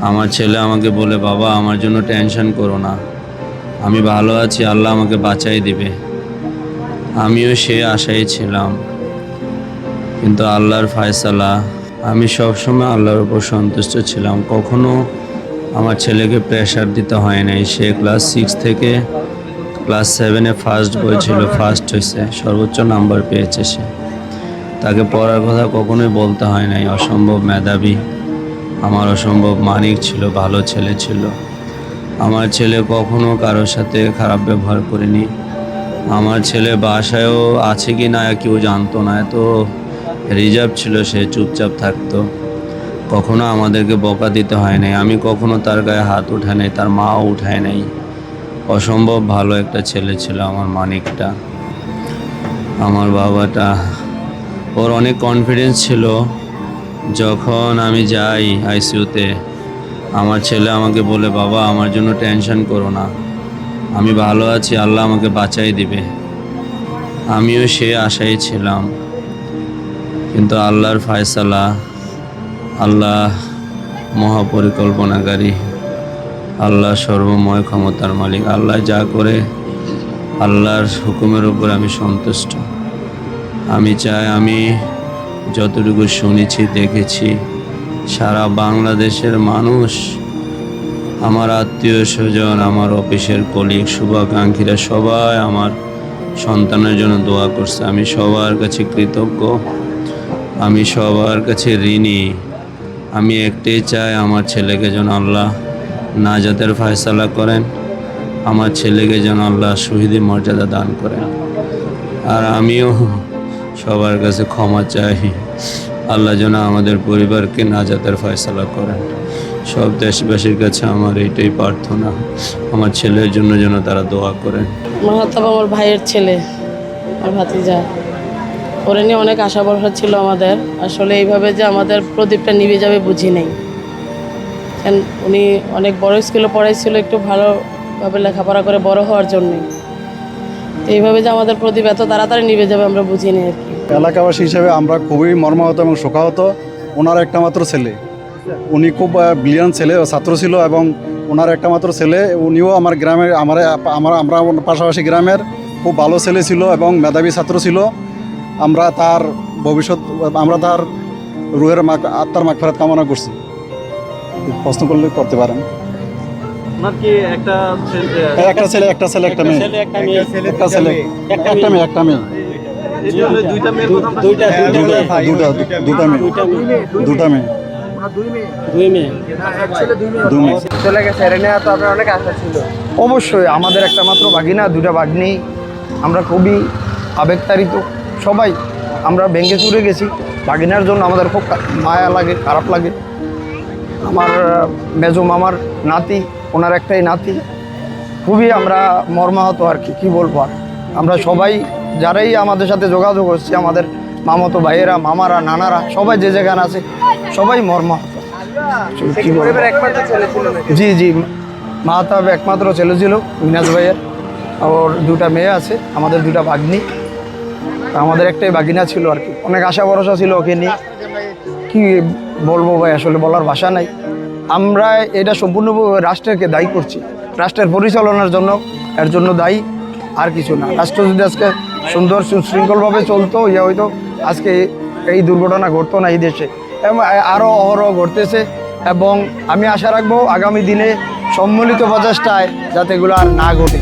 আমার ছেলে আমাকে বলে, বাবা আমার জন্য টেনশন করো না, আমি ভালো আছি, আল্লাহ আমাকে বাঁচাই দিবে। আমিও সে আশায় ছিলাম, কিন্তু আল্লাহর ফয়সালা। আমি সবসময় আল্লাহর উপর সন্তুষ্ট ছিলাম, কখনো আমার ছেলেকে প্রেশার দিতে হয় নাই। সে ক্লাস 6 থেকে ক্লাস 7-এ ফার্স্ট বই ছিল, ফার্স্ট হয়েছে, সর্বোচ্চ নাম্বার পেয়েছে সে। তাকে পড়ার কথা কখনোই বলতে হয় নাই। অসম্ভব মেধাবী, আমার অসম্ভব মানিক ছিল, ভালো ছেলে ছিল। আমার ছেলে কখনো কারোর সাথে খারাপ ব্যবহার করেনি। আমার ছেলে বাসায়ও আছে কি না কেউ জানতো না, এত রিজার্ভ ছিল সে, চুপচাপ থাকতো। কখনো আমাদেরকে বকা দিতে হয় নাই, আমি কখনো তার গায়ে হাত উঠাই নাই, তার মাও উঠায় নাই। অসম্ভব ভালো একটা ছেলে ছিল আমার মানিকটা, আমার বাবাটা। ওর অনেক কনফিডেন্স ছিল। যখন আমি যাই আইসিইউতে, আমার ছেলে আমাকে বলে, বাবা আমার জন্য টেনশন করো না, আমি ভালো আছি, আল্লাহ আমাকে বাঁচাই দিবে। আমিও সে আশায় ছিলাম, কিন্তু আল্লাহর ফয়সালা। আল্লাহ মহাপরিকল্পনাকারী, আল্লাহ সর্বময় ক্ষমতার মালিক। আল্লাহ যা করে, আল্লাহর হুকুমের উপর আমি সন্তুষ্ট। আমি চাই, আমি যতটুকু শুনেছি, দেখেছি, সারা বাংলাদেশের মানুষ, আমার আত্মীয় স্বজন, আমার অফিসের কলিগ, শুভাকাঙ্ক্ষীরা সবাই আমার সন্তানের জন্য দোয়া করছে। আমি সবার কাছে কৃতজ্ঞ, আমি সবার কাছে ঋণী। আমি একটাই চাই, আমার ছেলেকে যেন আল্লাহ নাজাতের ফয়সালা করেন, আমার ছেলেকে যেন আল্লাহ শহীদের মর্যাদা দান করেন। আর আমিও সবার কাছে ক্ষমা চাই, আল্লাহ যেন আমাদের পরিবারকে নাজাতের ফয়সালা করেন। সব দেশবাসীর কাছে আমার এইটাই প্রার্থনা, আমার ছেলের জন্য যেন তারা দোয়া করেন। মাহাতাব আমার ভাইয়ের ছেলে, আমার ভাতিজা। ওরে নিয়ে অনেক আশা ভরসা ছিল আমাদের। আসলে এইভাবে যে আমাদের প্রদীপটা নিভে যাবে বুঝি নেই। উনি অনেক বড় স্কুলে পড়াইছিল, একটু ভালোভাবে লেখাপড়া করে বড় হওয়ার জন্যে। তো এইভাবে যে আমাদের প্রদীপ এত তাড়াতাড়ি নিভে যাবে আমরা বুঝি নেই আর কি। এলাকাবাসী হিসেবে আমরা খুবই মর্মাহত এবং শোকাহত। ওনার একটা মাত্র ছেলে, উনি খুব ব্রিলিয়ান্ট ছেলে, ছাত্র ছিল, এবং ওনার একটা মাত্র ছেলে, উনিও আমার গ্রামের, আমরা পাশাপাশি গ্রামের খুব ভালো ছেলে ছিল এবং মেধাবী ছাত্র ছিল। আমরা তার ভবিষ্যৎ, আমরা তার রুহের আত্মার মাগফিরাত কামনা করছি। প্রশ্ন করলে করতে পারেন। একটা ছেলে, একটা মেয়ে, একটা ছেলে, একটা মেয়ে, দুটা মেয়ে। চলে গেছে, তো আপনার অনেক আশা ছিল। অবশ্যই আমাদের একটা মাত্র ভাগিনা, দুটা ভাগ্নি। আমরা খুবই আবেগতাড়িত সবাই, আমরা ভেঙে চুরে গেছি। ভাগিনার জন্য আমাদের খুব মায়া লাগে, খারাপ লাগে। আমার মেজো মামার নাতি, ওনার একটাই নাতি। খুবই আমরা মর্মাহত আর কি বলবো। আর আমরা সবাই যারাই আমাদের সাথে যোগাযোগ হচ্ছে, আমাদের মামাতো ভাইয়েরা, মামারা, নানারা, সবাই যে যেখানে আছে সবাই মর্মাহত। জি, মাহাতাব একমাত্র ছেলে ছিল মিনাজ ভাইয়ের। ওর দুটা মেয়ে আছে, আমাদের দুটা ভাগ্নি, আমাদের একটাই ভাগিনা ছিল আর কি। অনেক আশা ভরসা ছিল ওকে নিয়ে। কি বলবো ভাই, আসলে বলার ভাষা নাই। আমরা এটা সম্পূর্ণভাবে রাষ্ট্রকে দায়ী করছি, রাষ্ট্রের পরিচালনার জন্য, এর জন্য দায়ী, আর কিছু না। রাষ্ট্র যদি আজকে সুন্দর সুশৃঙ্খলভাবে চলতো, হয়তো আজকে এই দুর্ঘটনা ঘটতো না এই দেশে, এবং আরও অহরহ ঘটতেছে। এবং আমি আশা রাখবো আগামী দিনে সম্মিলিত প্রচেষ্টায় যাতে এগুলো আর না ঘটে।